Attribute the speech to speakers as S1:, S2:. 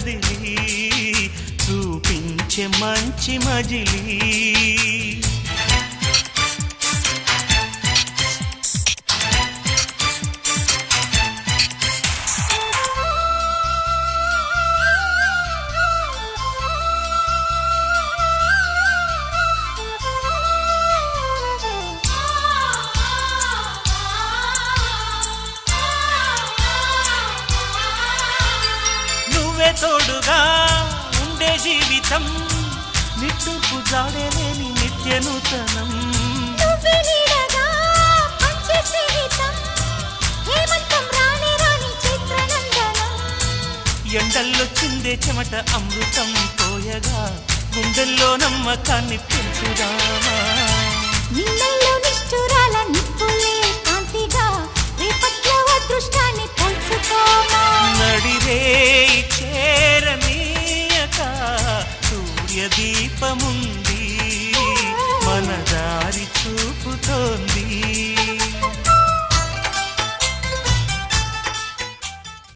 S1: కదిలి చూపించే మంచి మజిలీ తోడుగా ఉండే జీవితం నిట్టుకు జాడలేని నిత్య నూతనం ఎండల్లో చిందే చెమట అమృతం పోయగా గుండెల్లో నమ్మకాన్ని పెంచుదామా
S2: నిన్నల్లో నిష్ఠురాల నిప్పులే కాంతిగా రేపట్లో అదృష్టాన్ని పంచుకోమా